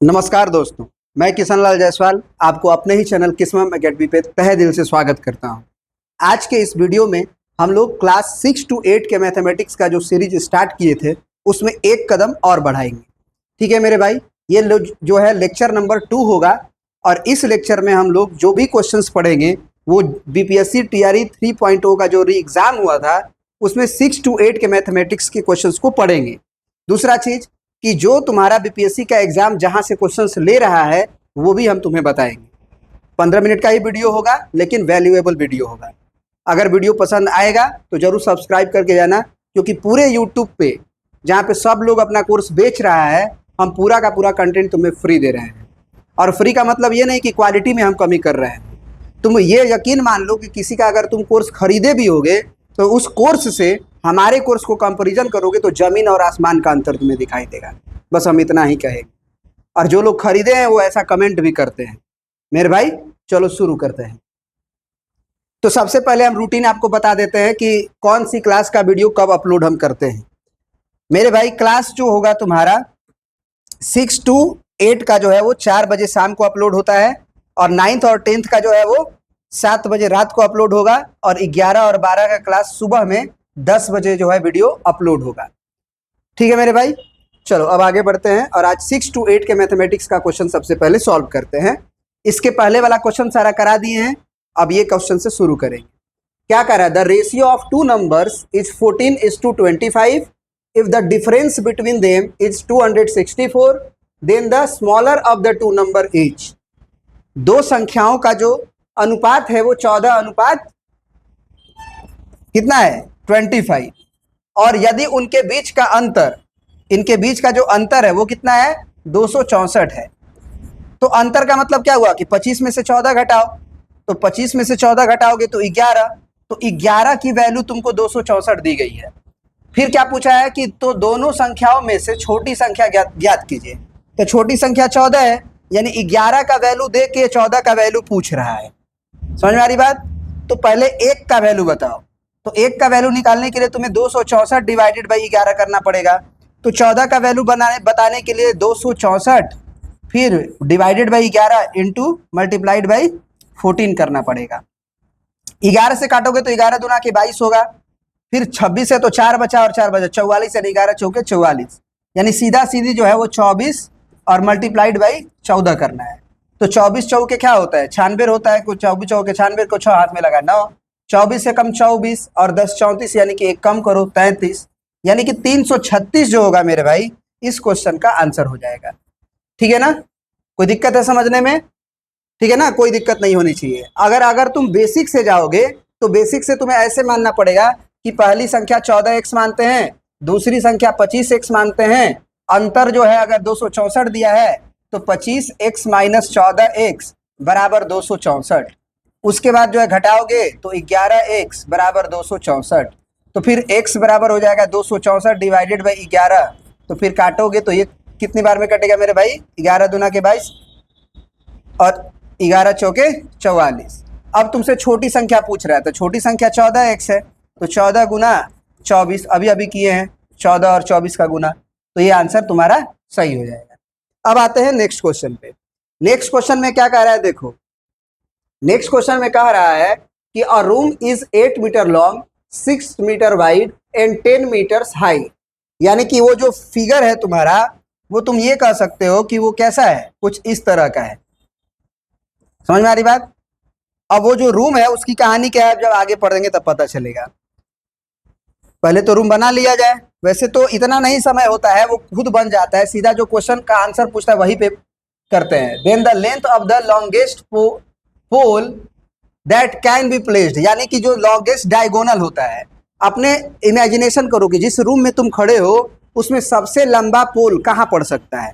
नमस्कार दोस्तों, मैं किशन लाल जायसवाल आपको अपने ही चैनल किस्मत एकेडमी पे तहे दिल से स्वागत करता हूं। आज के इस वीडियो में हम लोग क्लास 6 to 8 के मैथमेटिक्स का जो सीरीज स्टार्ट किए थे उसमें एक कदम और बढ़ाएंगे। ठीक है मेरे भाई, ये जो है लेक्चर नंबर 2 होगा और इस लेक्चर में हम लोग जो भी क्वेश्चंस पढ़ेंगे वो बीपीएससी टीआरई 3.0 का जो री एग्जाम हुआ था उसमें 6 to 8 के मैथमेटिक्स के क्वेश्चंस को पढ़ेंगे। दूसरा चीज कि जो तुम्हारा बीपीएससी का एग्जाम जहां से क्वेश्चंस ले रहा है वो भी हम तुम्हें बताएंगे। 15 मिनट का ही वीडियो होगा लेकिन वैल्यूएबल वीडियो होगा। अगर वीडियो पसंद आएगा तो जरूर सब्सक्राइब करके जाना, क्योंकि पूरे यूट्यूब पे जहाँ पे सब लोग अपना कोर्स बेच रहा है हम पूरा का पूरा कंटेंट तुम्हें फ्री दे रहे हैं। और फ्री का मतलब ये नहीं कि क्वालिटी में हम कमी कर रहे हैं। तुम ये यकीन मान लो कि किसी का अगर तुम कोर्स खरीदे भी होगे तो उस कोर्स से हमारे कोर्स को कंपैरिजन करोगे तो जमीन और आसमान का अंतर तुम्हें दिखाई देगा। बस हम इतना ही कहेंगे। और जो लोग खरीदे हैं वो ऐसा कमेंट भी करते हैं। मेरे भाई चलो शुरू करते हैं। तो सबसे पहले हम रूटीन आपको बता देते हैं कि कौन सी क्लास का वीडियो कब अपलोड हम करते हैं। मेरे भाई क्लास जो होगा तुम्हारा 6 to 8 का जो है वो 4 बजे शाम को अपलोड होता है, और 9th और 10th का जो है वो 7 बजे रात को अपलोड होगा, और 11 और 12 का क्लास सुबह में 10 बजे जो है वीडियो अपलोड होगा। ठीक है मेरे भाई, चलो अब आगे बढ़ते हैं और आज 6 to 8 के मैथमेटिक्स का क्वेश्चन सबसे पहले सॉल्व करते हैं। इसके पहले वाला क्वेश्चन सारा करा दिए हैं, अब ये क्वेश्चन से शुरू करेंगे। क्या कह रहा है? The ratio of two numbers is 14:25 if the difference between them is 264 then the smaller of the two number is. दो संख्याओं का जो अनुपात है वो 14 अनुपात कितना है 25, और यदि उनके बीच का अंतर, इनके बीच का जो अंतर है वो कितना है 264 है। तो अंतर का मतलब क्या हुआ कि 25 में से 14 घटाओ, तो 25 में से 14 घटाओगे तो 11, तो 11 की वैल्यू तुमको 264 दी गई है। फिर क्या पूछा है कि तो दोनों संख्याओं में से छोटी संख्या ज्ञात कीजिए। तो छोटी संख्या 14 है, यानी 11 का वैल्यू दे के 14 का वैल्यू पूछ रहा है। समझ में आ रही बात? तो पहले 1 का वैल्यू बताओ। तो 1 का वैल्यू निकालने के लिए तुम्हें 264 डिवाइडेड बाई 11 करना पड़ेगा। तो 14 का वैल्यू बताने के लिए 264 फिर divided by 11 into multiplied by 14 करना पड़ेगा। 11 से काटोगे तो 11 दूना के 22 होगा। फिर 26 है तो 4 बचा और 4 बचा 44, यानी 11 चौके 44, यानी सीधा सीधी जो है वो 24 और मल्टीप्लाइड बाई 14 करना है। तो 24 चौके क्या होता है 96 होता है, कुछ 24 चौके 96 को 6 हाथ में लगा 9, 24 से कम 24 और 10 34, यानी कि एक कम करो 33, यानी कि 336 जो होगा मेरे भाई इस क्वेश्चन का आंसर हो जाएगा। ठीक है ना? कोई दिक्कत है समझने में? ठीक है ना, कोई दिक्कत नहीं होनी चाहिए। अगर तुम बेसिक से जाओगे तो बेसिक से तुम्हें ऐसे मानना पड़ेगा कि पहली संख्या 14x मानते हैं, दूसरी संख्या 25x मानते हैं, अंतर जो है अगर 264 दिया है तो 25x माइनस 14x बराबर 264। उसके बाद जो है घटाओगे तो 11x बराबर 264, तो फिर x बराबर हो जाएगा 264 डिवाइडेड बाई 11। तो फिर काटोगे तो ये कितनी बार में कटेगा मेरे भाई 11 दूना के 22 और 11 चौके 44। अब तुमसे छोटी संख्या पूछ रहा है, तो छोटी संख्या 14x है, तो 14 गुना 24 अभी अभी किए हैं, 14 और 24 का गुना, तो ये आंसर तुम्हारा सही हो जाएगा। अब आते हैं नेक्स्ट क्वेश्चन पे। नेक्स्ट क्वेश्चन में क्या कह रहा है देखो। नेक्स्ट क्वेश्चन में कह रहा है कि a room is 8 metre long, 6 metre wide and 10 metres high. यानी कि वो जो फिगर है तुम्हारा वो तुम ये कह सकते हो कि वो कैसा है, कुछ इस तरह का है। समझ में आ रही बात? अब वो जो रूम है उसकी कहानी क्या है जब आगे पढ़ेंगे तब पता चलेगा। पहले तो रूम बना लिया जाए। वैसे तो इतना नहीं समय होता है, वो खुद बन जाता है, सीधा जो क्वेश्चन का आंसर पूछता है वही पे करते हैं। Then the length of the longest pole that can be placed, यानी कि जो लॉन्गेस्ट डायगोनल होता है। अपने इमेजिनेशन करो कि जिस रूम में तुम खड़े हो उसमें सबसे लंबा पोल कहाँ पड़ सकता है।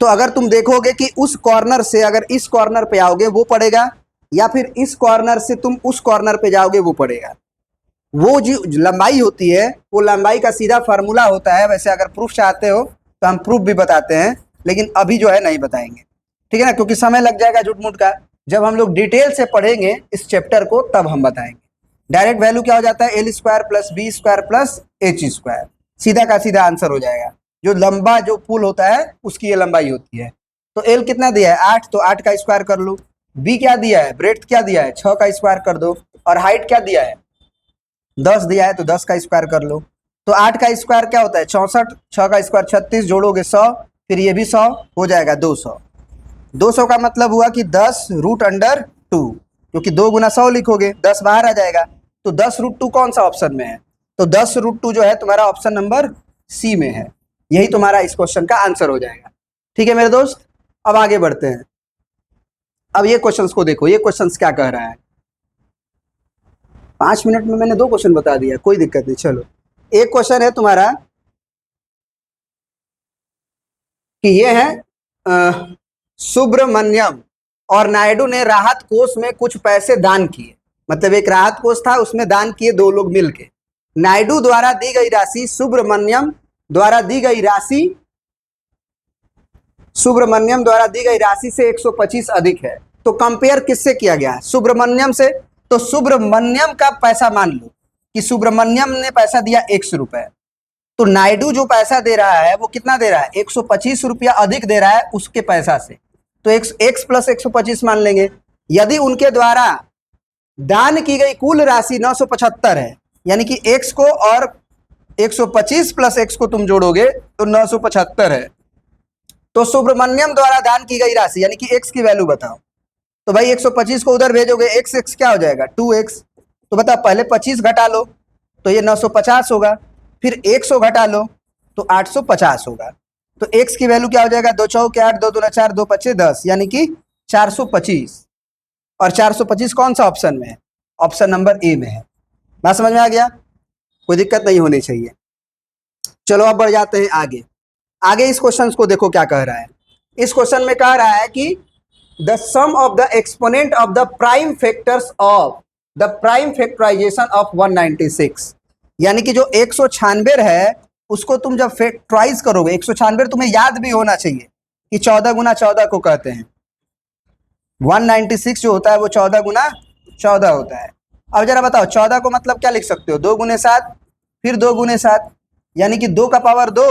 तो अगर तुम देखोगे कि उस कॉर्नर से अगर इस कॉर्नर पे आओगे वो पड़ेगा, या फिर इस कॉर्नर से तुम उस कॉर्नर पे जाओगे वो पड़ेगा। वो जो लंबाई होती है वो लंबाई का सीधा फार्मूला होता है। वैसे अगर प्रूफ चाहते हो तो हम प्रूफ भी बताते हैं, लेकिन अभी जो है नहीं बताएंगे। ठीक है ना, क्योंकि समय लग जाएगा झूठ मूठ का। जब हम लोग डिटेल से पढ़ेंगे इस चैप्टर को तब हम बताएंगे। डायरेक्ट वैल्यू क्या हो जाता है l² + b² + h², सीधा का सीधा आंसर हो जाएगा। जो लंबा जो पुल होता है उसकी ये लंबाई होती है। तो एल कितना दिया है 8, तो 8 का स्क्वायर कर लो। बी क्या दिया है, ब्रेड्थ क्या दिया है 6 का स्क्वायर कर दो। और हाइट क्या दिया है 10 दिया है, तो 10 का स्क्वायर कर लो। तो 8 का स्क्वायर क्या होता है 64, 6 का स्क्वायर 36, जोड़ोगे 100, फिर ये भी 100 हो जाएगा 200। 200 का मतलब हुआ कि 10√2, क्योंकि 2 गुना 100 लिखोगे 10 बाहर आ जाएगा, तो 10√2 कौन सा ऑप्शन में है, तो 10√2 जो है तुम्हारा ऑप्शन नंबर सी में है। यही तुम्हारा इस क्वेश्चन का आंसर हो जाएगा। ठीक है मेरे दोस्त, अब आगे बढ़ते हैं। अब ये क्वेश्चंस को देखो, ये क्वेश्चंस क्या कह रहा है। 5 मिनट में मैंने 2 क्वेश्चन बता दिया, कोई दिक्कत नहीं। चलो, एक क्वेश्चन है तुम्हारा कि ये है सुब्रमण्यम और नायडू ने राहत कोष में कुछ पैसे दान किए। मतलब एक राहत कोष था, उसमें दान किए 2 लोग मिलके। नायडू द्वारा दी गई राशि सुब्रमण्यम द्वारा दी गई राशि से 125 अधिक है। तो कंपेयर किससे किया गया है, सुब्रमण्यम से। तो सुब्रमण्यम का पैसा मान लो कि सुब्रमण्यम ने पैसा दिया 100 रुपए, तो नायडू जो पैसा दे रहा है वो कितना दे रहा है 125 रुपया अधिक दे रहा है उसके पैसा से। तो x प्लस 125 मान लेंगे। यदि उनके द्वारा दान की गई कुल राशि 975 है, यानी कि x को और 125 प्लस x को तुम जोड़ोगे तो 975 है। तो सुब्रमण्यम द्वारा दान की गई राशि यानी कि x की वैल्यू बताओ। तो भाई 125 को उधर भेजोगे, x क्या हो जाएगा 2x। तो बताओ पहले 25 घटा लो तो ये 950 होगा, फिर 100 घटा लो तो 850 होगा। तो x की वैल्यू क्या हो जाएगा 2 चौके 8, 2 दूना 4, 2 पचे 10, यानी कि 425। और 425 कौन सा ऑप्शन में है, ऑप्शन नंबर ए में है। बात समझ में आ गया, कोई दिक्कत नहीं होनी चाहिए। चलो अब बढ़ जाते हैं आगे। आगे इस क्वेश्चन को देखो क्या कह रहा है। इस क्वेश्चन में कह रहा है कि the sum of the exponent of the prime factors of the prime factorisation of 196, यानी कि जो 196 है उसको तुम जब फैक्टराइज करोगे, 196 तुम्हें याद भी होना चाहिए कि 14 गुना 14 को कहते हैं। 196 जो होता है वो 14 गुना 14 होता है। अब जरा बताओ 14 को मतलब क्या लिख सकते हो, 2 गुने 7, फिर 2 गुने 7, यानी कि 2 का पावर 2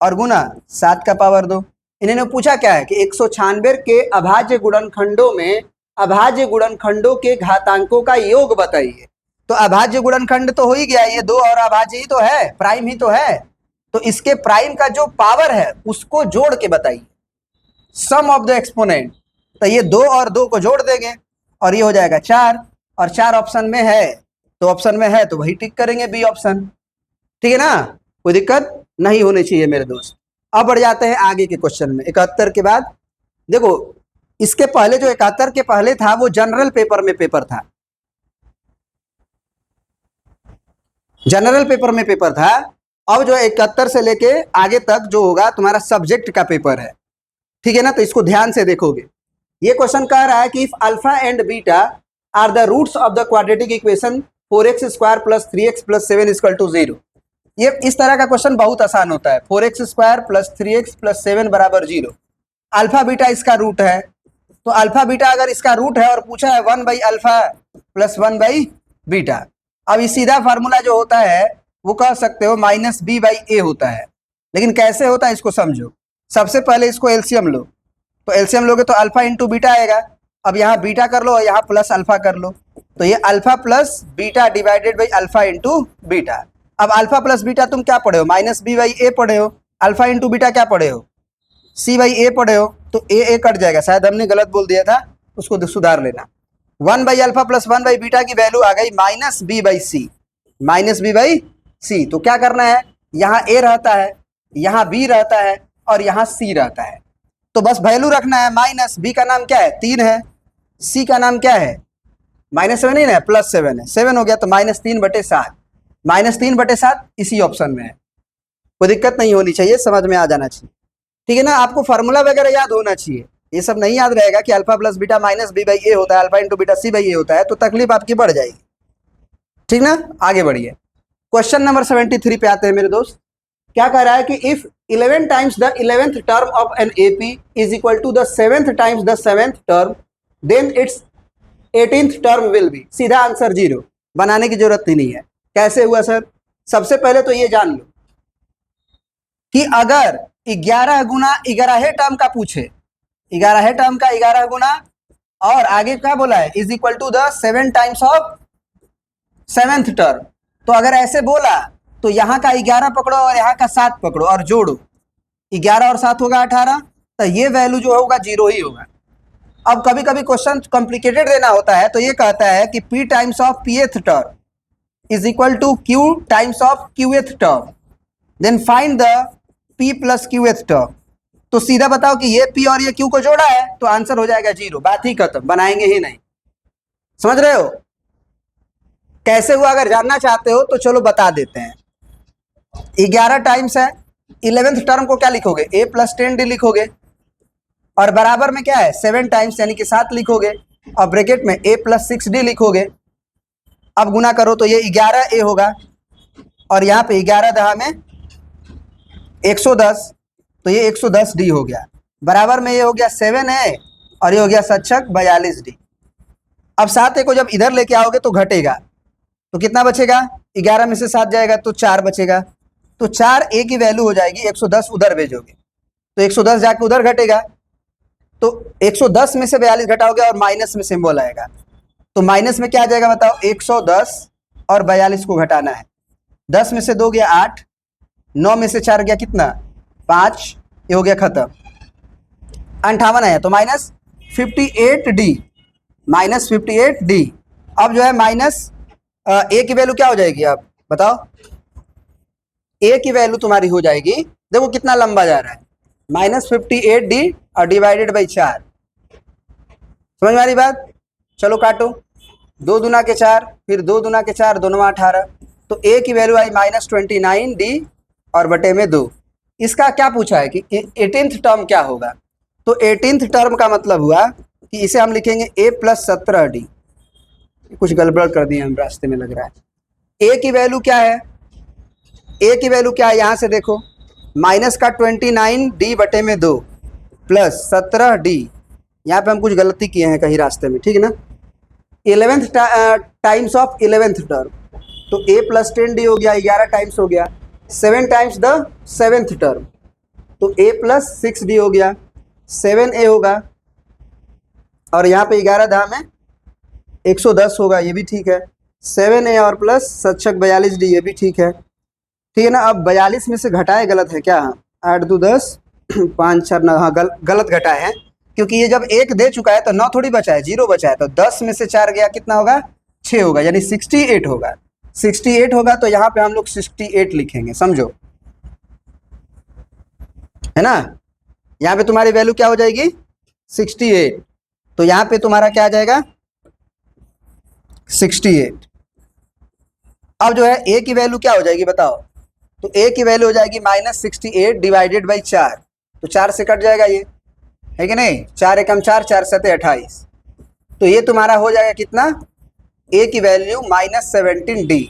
और गुना 7 का पावर 2। इन्होंने पूछा क्या है कि 196 के अभाज्य गुणनखंडों में अभाज्य गुणनखंडों के घातांकों का योग बताइए। तो अभाज्य गुणनखंड तो हो ही गया, ये 2 और अभाज्य ही तो है, प्राइम ही तो है। तो इसके प्राइम का जो पावर है उसको जोड़ के बताइए, सम ऑफ द एक्सपोनेंट। तो ये 2 और 2 को जोड़ देंगे और ये हो जाएगा 4, और 4 ऑप्शन में है, तो ऑप्शन में है तो वही टिक करेंगे बी ऑप्शन। ठीक है ना, कोई दिक्कत नहीं होनी चाहिए मेरे दोस्त। अब बढ़ जाते हैं आगे के क्वेश्चन में। 71 के बाद देखो, इसके पहले जो 71 के पहले था वो जनरल पेपर में पेपर था, जनरल पेपर में पेपर था। अब जो 71 से लेके आगे तक जो होगा तुम्हारा सब्जेक्ट का पेपर है। ठीक है ना, तो इसको ध्यान से देखोगे। ये क्वेश्चन कह रहा है कि if alpha and beta are the roots of the quadratic equation 4x² + 3x + 7 = 0। ये इस तरह का क्वेश्चन बहुत आसान होता है। 4x² + 3x + 7 = 0। अल्फा बीटा इसका रूट है, तो अल्फा बीटा अगर इसका रूट है और पूछा है 1/α + 1/β। अब ये सीधा फार्मूला जो होता है वो कह सकते हो -b/a होता है, लेकिन कैसे होता है इसको समझो। सबसे पहले इसको एलसीएम लो, तो एलसीएम लोगे तो अल्फा इंटू बीटा आएगा। अब यहाँ बीटा कर लो और यहाँ प्लस अल्फा कर लो, तो ये alpha plus beta divided by alpha into beta. अब अल्फा प्लस बीटा तुम क्या पढ़े हो, -b/a पढ़े हो। अल्फा इंटू बीटा क्या पढ़े हो, c/a पढ़े हो। तो a कट जाएगा, शायद हमने गलत बोल दिया था, उसको सुधार लेना। 1/α + 1/β की वैल्यू आ गई -b/c, -b/c। तो क्या करना है, यहाँ a रहता है, यहाँ b रहता है और यहाँ c रहता है। तो बस वैल्यू रखना है। -b का नाम क्या है 3 है, c का नाम क्या है -7 नहीं ना, +7 है, 7 हो गया तो -3/7, -3/7 इसी ऑप्शन में है। कोई दिक्कत नहीं होनी चाहिए, समझ में आ जाना चाहिए। ठीक है ना, आपको फार्मूला वगैरह याद होना चाहिए। ये सब नहीं याद रहेगा कि अल्फा प्लस बीटा -b/a होता है, अल्फा इंटू बीटा c/a होता है, तो तकलीफ आपकी बढ़ जाएगी। ठीक ना, आगे बढ़िए। क्वेश्चन नंबर 73 पे आते हैं मेरे दोस्त। क्या कह रहा है कि if 11 times the 11th term of an AP is equal to the 7th times the 7th term, then its 18th term will be. सीधा आंसर 0, बनाने की जरूरत ही नहीं है। कैसे हुआ सर, सबसे पहले तो ये जान लो कि अगर 11 गुना 11 टर्म का पूछे, 11 टर्म का 11 गुना और आगे क्या बोला है is equal to the 7 times of 7th term, तो अगर ऐसे बोला तो यहाँ का 11 पकड़ो और यहाँ का 7 पकड़ो और जोड़ो, 11 और 7 होगा 18, तो ये वैल्यू जो होगा 0 ही होगा। अब कभी कभी क्वेश्चन कॉम्प्लिकेटेड देना होता है, तो ये कहता है कि p times of pth term is equal to q times of qth term, then find the p plus qth term. तो सीधा बताओ कि ये p और ये q को जोड़ा है तो आंसर हो जाएगा 0, बात ही खत्म, बनाएंगे ही नहीं। समझ रहे हो कैसे हुआ? अगर जानना चाहते हो तो चलो बता देते हैं। 11 टाइम्स है, 11th टर्म को क्या लिखोगे a प्लस 10d लिखोगे, और बराबर में क्या है 7 टाइम्स यानी कि 7 लिखोगे, और ब्रैकेट में a प्लस 6d लिखोगे। अब गुना करो तो ये 11a होगा, और यहाँ पे 11 दहा में 110, तो ये 110d हो गया। बराबर में ये हो गया 7a और ये हो गया 7 42d। अब 7a को जब इधर लेके आओगे तो घटेगा, तो कितना बचेगा? 11 में से 7 जाएगा तो 4 बचेगा, तो 4a की वैल्यू हो जाएगी 110, उधर भेजोगे तो 110 जाके उधर घटेगा, तो 110 में से 42 घटाओगे और माइनस में सिंबल आएगा, तो माइनस में क्या आ जाएगा बताओ? 110 और 42 को घटाना है, 10 में से 2 गया 8, 9 में से 4 गया कितना? 5, ये हो गया खत्म। 58 है तो माइनस 58d, माइनस 58d। अब जो है माइनस a की वैल्यू क्या हो जाएगी? आप बताओ, a की वैल्यू तुम्हारी हो जाएगी, देखो कितना लंबा जा रहा है, माइनस 58d और डिवाइडेड बाई 4। समझ में आ रही बात? चलो काटो, 2 दूना के 4, फिर 2 दूना के 4, दोनों 18, तो a की वैल्यू आई माइनस 29d और बटे में 2। इसका क्या पूछा है कि 18th टर्म क्या होगा? तो 18th टर्म का मतलब हुआ कि इसे हम लिखेंगे a प्लस 17d। कुछ गड़बड़ कर दिए हम रास्ते में लग रहा है। a की वैल्यू क्या है? a की वैल्यू क्या है? यहाँ से देखो, माइनस का 29d बटे में 2 प्लस 17d, यहाँ पे हम कुछ गलती किए हैं कहीं रास्ते में, ठीक है ना। 11th times of 11th term, तो a प्लस 10d हो गया, 11 टाइम्स हो गया, 7 टाइम्स द 7th टर्म, तो a प्लस 6d हो गया, 7a होगा, और यहाँ पे 11 दहा में 110 होगा, ये भी ठीक है, 7a और प्लस 7 42d, ये भी ठीक है, ठीक है ना। अब 42 में से घटाए गलत है क्या? 8 2 10 5 4 9, हाँ गलत घटाए हैं, क्योंकि ये जब 1 दे चुका है तो 9 थोड़ी बचा है, 0 बचा है, तो 10 में से 4 गया कितना होगा? 6 होगा, यानी 68 होगा। 68 होगा तो यहाँ पे हम लोग 68 लिखेंगे, समझो, है ना। यहाँ पे तुम्हारी वैल्यू क्या हो जाएगी? 68, तो यहाँ पे तुम्हारा क्या आ जाएगा? 68। अब जो है a की वैल्यू क्या हो जाएगी बताओ? तो a की वैल्यू हो जाएगी माइनस 68 डिवाइडेड बाई 4, तो 4 से कट जाएगा ये, है कि नहीं? 4 एकम 4, 4 सते 28, तो ये तुम्हारा हो जाएगा कितना? a की वैल्यू माइनस 17d।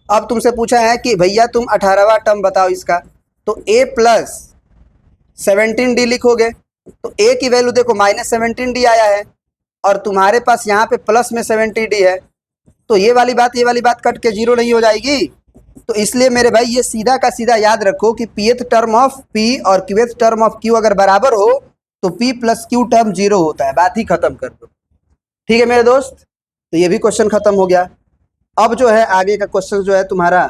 अब तुमसे पूछा है कि भैया तुम 18वां टर्म बताओ इसका, तो a प्लस 17d लिखोगे, तो a की वैल्यू देखो माइनस 17d आया है, और तुम्हारे पास यहाँ पे प्लस में 70d है, तो ये वाली बात कट के 0 नहीं हो जाएगी। तो इसलिए मेरे भाई ये सीधा का सीधा याद रखो कि pth टर्म ऑफ p और qth टर्म ऑफ q अगर बराबर हो तो p प्लस q टर्म 0 होता है, बात ही खत्म कर दो, ठीक है मेरे दोस्त। तो ये भी क्वेश्चन खत्म हो गया। अब जो है आगे का क्वेश्चन जो है तुम्हारा,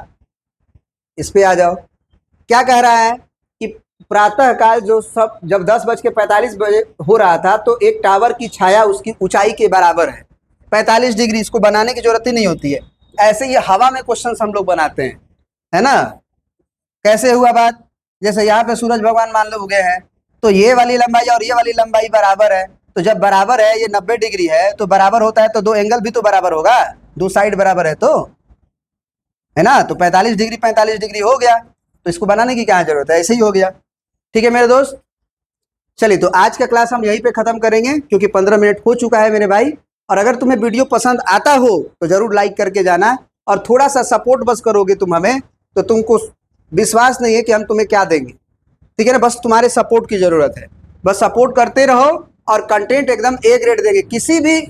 इस पे आ जाओ। क्या कह रहा है कि प्रातः काल जो सब जब 10:45 हो रहा था तो एक टावर की छाया उसकी ऊंचाई के बराबर है 45 डिग्री। इसको बनाने की जरूरत ही नहीं होती है, ऐसे ही हवा में क्वेश्चन हम लोग बनाते हैं, है ना। कैसे हुआ बात? जैसे यहाँ पे सूरज भगवान मान लो उगे हैं, तो ये वाली लंबाई और ये वाली लंबाई बराबर है, तो जब बराबर है, ये 90 डिग्री है तो बराबर होता है, तो 2 एंगल भी तो बराबर होगा, 2 साइड बराबर है तो, है ना। तो 45 डिग्री 45 डिग्री हो गया, तो इसको बनाने की क्या जरूरत है, ऐसे ही हो गया, ठीक है मेरे दोस्त। चलिए, तो आज का क्लास हम यहीं पे खत्म करेंगे क्योंकि 15 मिनट हो चुका है मेरे भाई। और अगर तुम्हें वीडियो पसंद आता हो तो जरूर लाइक करके जाना, और थोड़ा सा सपोर्ट बस करोगे तुम हमें, तो तुमको विश्वास नहीं है कि हम तुम्हें क्या देंगे, ठीक है ना। बस तुम्हारे सपोर्ट की जरूरत है, बस सपोर्ट करते रहो, और कंटेंट एकदम ए ग्रेड देंगे। किसी भी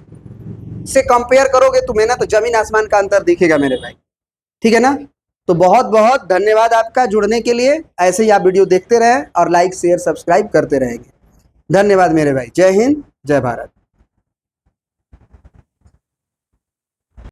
से कंपेयर करोगे तुम्हें ना, तो जमीन आसमान का अंतर दिखेगा मेरे भाई, ठीक है ना। तो बहुत बहुत धन्यवाद आपका जुड़ने के लिए। ऐसे ही आप वीडियो देखते रहें और लाइक शेयर सब्सक्राइब करते रहेंगे। धन्यवाद मेरे भाई। जय हिंद, जय भारत।